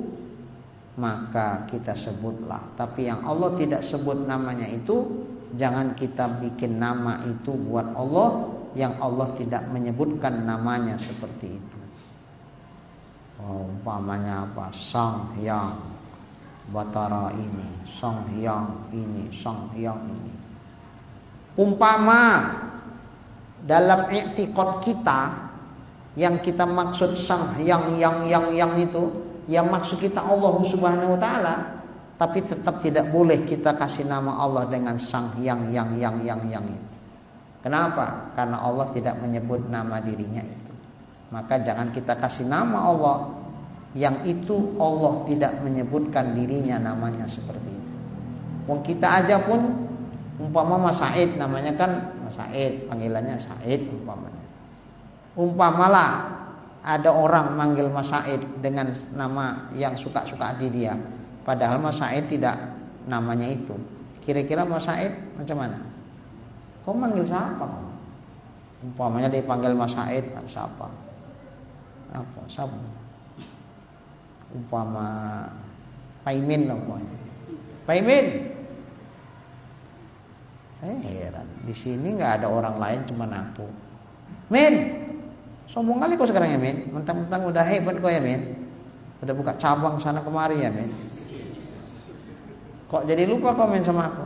maka kita sebutlah. Tapi yang Allah tidak sebut namanya itu, jangan kita bikin nama itu buat Allah yang Allah tidak menyebutkan namanya seperti itu. Umpamanya apa? Sang Hyang Batara ini, Sang Hyang ini, Sang Hyang ini. Umpama dalam i'tiqad kita yang kita maksud Sang Hyang yang itu, yang maksud kita Allah Subhanahu wa taala, tapi tetap tidak boleh kita kasih nama Allah dengan Sang Hyang yang itu. Kenapa? Karena Allah tidak menyebut nama dirinya itu. Maka jangan kita kasih nama Allah yang itu Allah tidak menyebutkan dirinya namanya seperti itu. Wong kita aja pun umpama Mas Said, namanya kan Mas Said, panggilannya Said umpamanya. Umpamalah ada orang manggil Mas Said dengan nama yang suka-suka hati dia, padahal Mas Said tidak namanya itu. Kira-kira Mas Said macam mana? Kau manggil siapa? Umpamanya dia panggil Mas Said, siapa? Apa? Siapa? Umpama Paimin namanya. Paimin. Heran, di sini nggak ada orang lain, cuma aku. Min, sombong kali kau sekarang ya Min. Mentang-mentang udah hebat kau ya Min. Udah buka cabang sana kemari ya Min. Kok jadi lupa kau Min sama aku?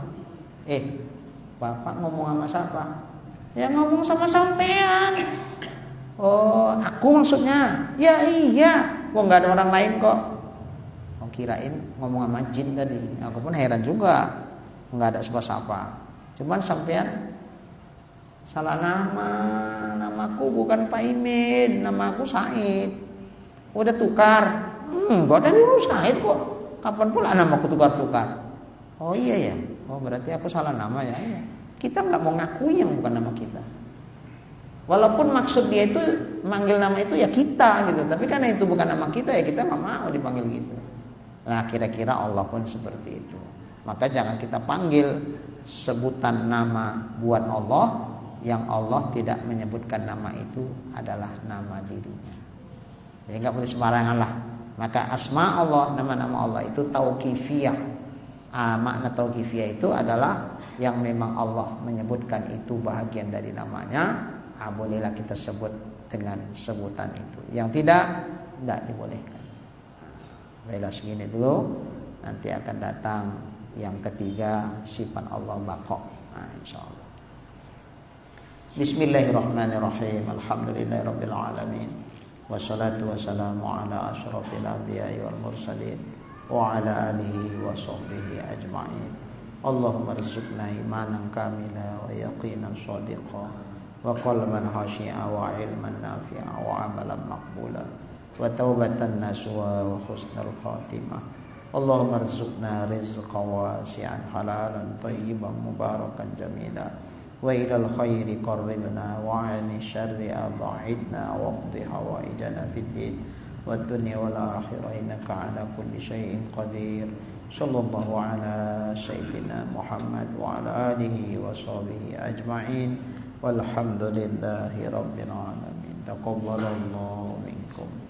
Bapak ngomong sama siapa? Ya ngomong sama sampean. Oh, aku maksudnya. Ya iya. Kok nggak ada orang lain kok? Oh, kirain ngomong sama jin tadi. Aku pun heran juga. Nggak ada siapa-siapa. Cuman sampean salah nama. Namaku bukan Paimin, namaku Said. Udah tukar. Gak ada dulu Said kok. Kapan pula namaku tukar-tukar? Oh iya ya. Oh berarti aku salah nama ya. Kita nggak mau ngakui yang bukan nama kita. Walaupun maksud dia itu manggil nama itu ya kita gitu. Tapi karena itu bukan nama kita ya kita nggak mau dipanggil gitu. Nah kira-kira Allah pun seperti itu. Maka jangan kita panggil sebutan nama buat Allah yang Allah tidak menyebutkan nama itu adalah nama dirinya. Jadi nggak boleh sembarangan lah. Maka asma Allah, nama-nama Allah itu tauqifiyah. Makna tauqifiyah itu adalah yang memang Allah menyebutkan itu bahagian dari namanya. Bolehlah kita sebut dengan sebutan itu. Yang tidak dibolehkan. Baiklah, segini dulu. Nanti akan datang yang ketiga, sifat Allah baqa. Nah, insyaallah. Bismillahirrahmanirrahim. Alhamdulillahirabbil alamin. Wassalatu wassalamu ala asyrafil anbiya'i wal mursalin wa ala alihi wa sahbihi ajma'in. Allahumma rzuqna imanan kamila wa yaqinan shadiqa wa qalban khashi'a wa ilman nafi'a wa amalan maqbula wa taubatan nasuha wa husnal khatimah. Allahumma rzuqna rizqan wasi'an halalan tayyiban mubarakan jamila wa ilal khairi qarribna wa 'ani syarri ab'idna wa qdi hawaijana fid din wad dunya wal akhirah innaka 'ala kulli syai'in qadir. Sallallahu ala sayyidina Muhammad wa ala alihi wa sahbihi ajma'in. Walhamdulillahi rabbil alamin. Taqabbalallahu minkum.